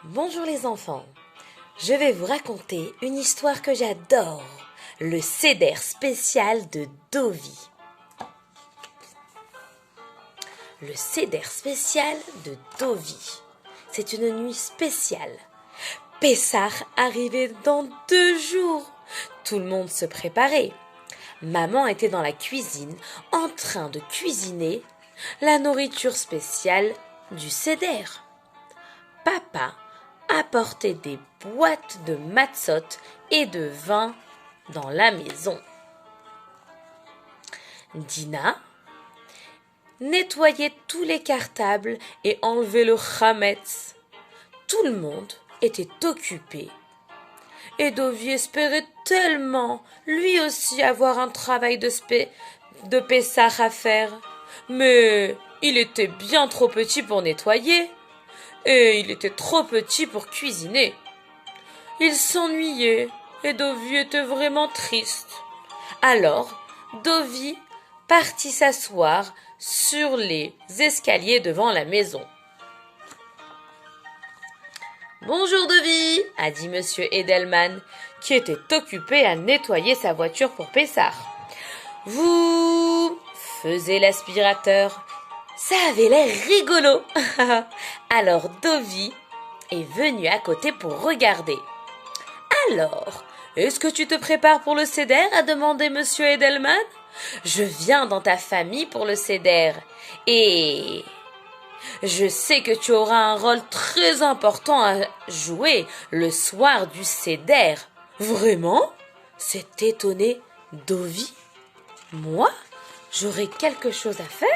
Bonjour les enfants, je vais vous raconter une histoire que j'adore, le Seder spécial de Dovi. Le Seder spécial de Dovi, c'est une nuit spéciale. Pessah arrivait dans 2 jours, tout le monde se préparait. Maman était dans la cuisine en train de cuisiner la nourriture spéciale du Seder. Papa apportait des boîtes de matzot et de vin dans la maison. Dina nettoyait tous les cartables et enlevait le chametz. Tout le monde était occupé. Et Dovi espérait tellement, lui aussi, avoir un travail de Pessah à faire. Mais il était bien trop petit pour nettoyer. Et il était trop petit pour cuisiner. Il s'ennuyait et Dovi était vraiment triste. Alors, Dovi partit s'asseoir sur les escaliers devant la maison. « Bonjour Dovi » a dit Monsieur Edelman, qui était occupé à nettoyer sa voiture pour Pessah. « Vous faisait l'aspirateur. Ça avait l'air rigolo. » Alors Dovi est venu à côté pour regarder. « Alors, est-ce que tu te prépares pour le Seder ?» a demandé Monsieur Edelman. « Je viens dans ta famille pour le Seder et je sais que tu auras un rôle très important à jouer le soir du Seder. »« Vraiment ?» s'est étonné Dovi. « Moi, j'aurai quelque chose à faire ?»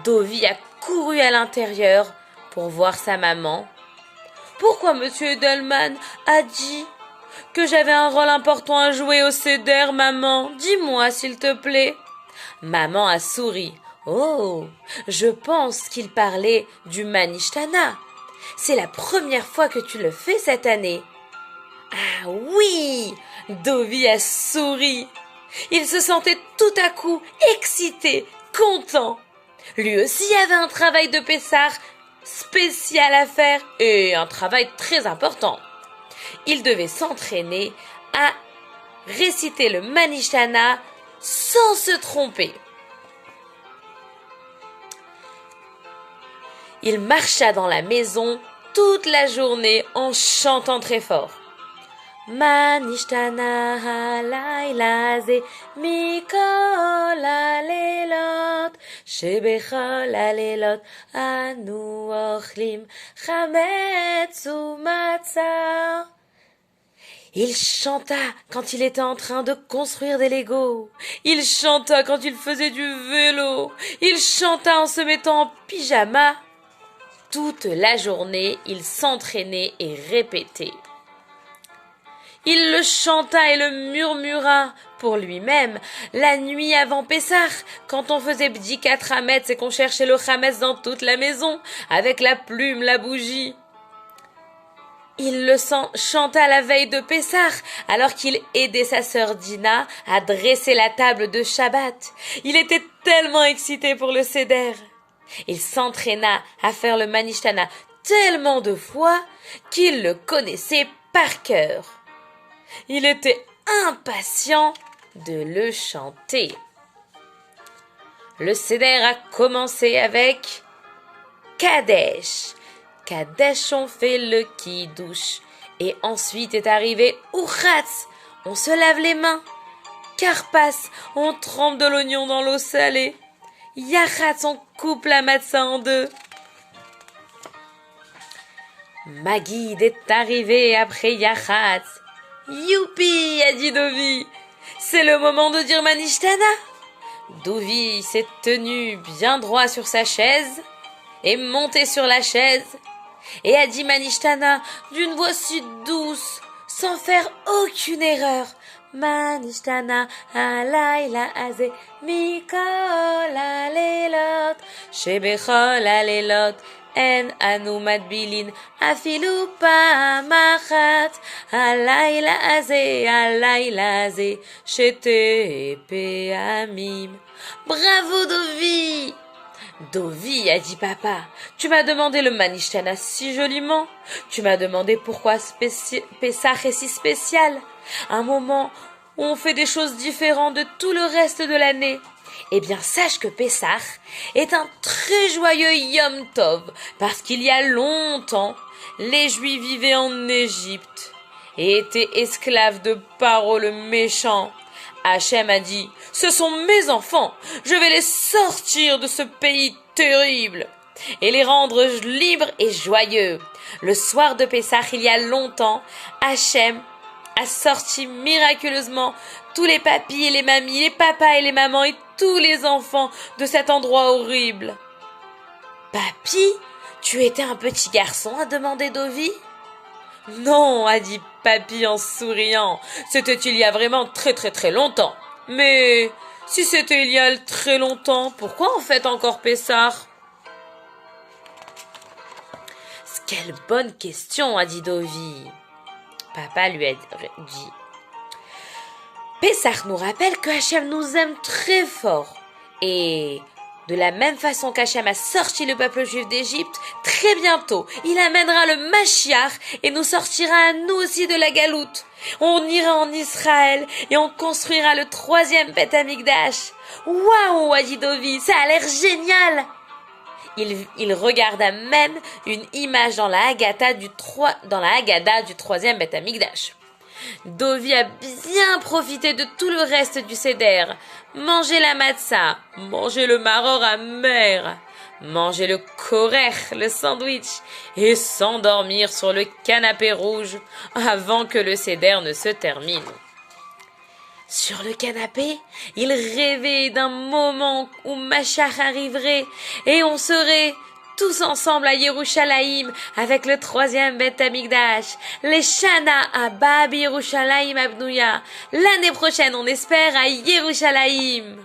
Dovi a couru à l'intérieur pour voir sa maman. « Pourquoi Monsieur Edelman a dit que j'avais un rôle important à jouer au Seder, maman? Dis-moi, s'il te plaît. » Maman a souri. « Oh, je pense qu'il parlait du Manishtana. C'est la première fois que tu le fais cette année. »« Ah oui !» Dovi a souri. Il se sentait tout à coup excité, content. Lui aussi avait un travail de Pessah spécial à faire et un travail très important. Il devait s'entraîner à réciter le Manishtana sans se tromper. Il marcha dans la maison toute la journée en chantant très fort. Manishtana halayla ze mikol halelot shebechol halelot anu ochlim chametz umatzah. Il chanta quand il était en train de construire des Legos. Il chanta quand il faisait du vélo. Il chanta en se mettant en pyjama. Toute la journée, il s'entraînait et répétait. Il le chanta et le murmura pour lui-même la nuit avant Pessah, quand on faisait bdikat chametz et qu'on cherchait le chametz dans toute la maison, avec la plume, la bougie. Il le chanta la veille de Pessah, alors qu'il aidait sa sœur Dina à dresser la table de Shabbat. Il était tellement excité pour le Seder. Il s'entraîna à faire le Manishtana tellement de fois qu'il le connaissait par cœur. Il était impatient de le chanter. Le Seder a commencé avec Kadesh. Kadesh, on fait le Kiddush. Et ensuite est arrivé Uchatz, on se lave les mains. Karpas, on trempe de l'oignon dans l'eau salée. Yachatz, on coupe la matzah en 2. Maguid est arrivé après Yachatz. Youpi, a dit Dovi. C'est le moment de dire Manishtana. Dovi s'est tenu bien droit sur sa chaise et monté sur la chaise et a dit Manishtana d'une voix si douce, sans faire aucune erreur. Manishtana halayla azeh mikol halelot shebechol halelot en anu madbilin afilu pa'am achat halayla azeh shete pe'amim. Bravo Dovi! Dovi, a dit papa, tu m'as demandé le Manishtana si joliment. Tu m'as demandé pourquoi Pessah est si spécial. Un moment où on fait des choses différentes de tout le reste de l'année. Eh bien, sache que Pessah est un très joyeux Yom Tov, parce qu'il y a longtemps, les Juifs vivaient en Égypte et étaient esclaves de Paro le méchant. Hachem a dit, ce sont mes enfants, je vais les sortir de ce pays terrible et les rendre libres et joyeux. Le soir de Pessah, il y a longtemps, Hachem a sorti miraculeusement tous les papis et les mamies, les papas et les mamans et tous les enfants de cet endroit horrible. Papy, tu étais un petit garçon, a demandé Dovi. Non, a dit Papy en souriant, c'était il y a vraiment très très très longtemps. Mais si c'était il y a très longtemps, pourquoi on fête encore Pessah? Quelle bonne question, a dit Dovi. Papa lui a dit, Pessah nous rappelle que Hachem nous aime très fort. Et de la même façon qu'Hachem a sorti le peuple juif d'Égypte, très bientôt, il amènera le Mashiach et nous sortira à nous aussi de la galoute. On ira en Israël et on construira le 3e Beth Amikdash. Waouh, a dit Dovi, ça a l'air génial. Il regarda même une image dans la Haggadah du 3e Beth Amikdash. Dovi a bien profité de tout le reste du seder, manger la matzah, manger le maror amer, manger le korer, le sandwich, et s'endormir sur le canapé rouge avant que le seder ne se termine. Sur le canapé, il rêvait d'un moment où Mashiach arriverait et on serait tous ensemble à Yerushalayim avec le 3e Beth Amikdash. Les Shana Abba Yerushalayim Abnouya. L'année prochaine, on espère, à Yerushalayim.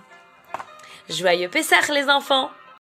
Joyeux Pessah, les enfants!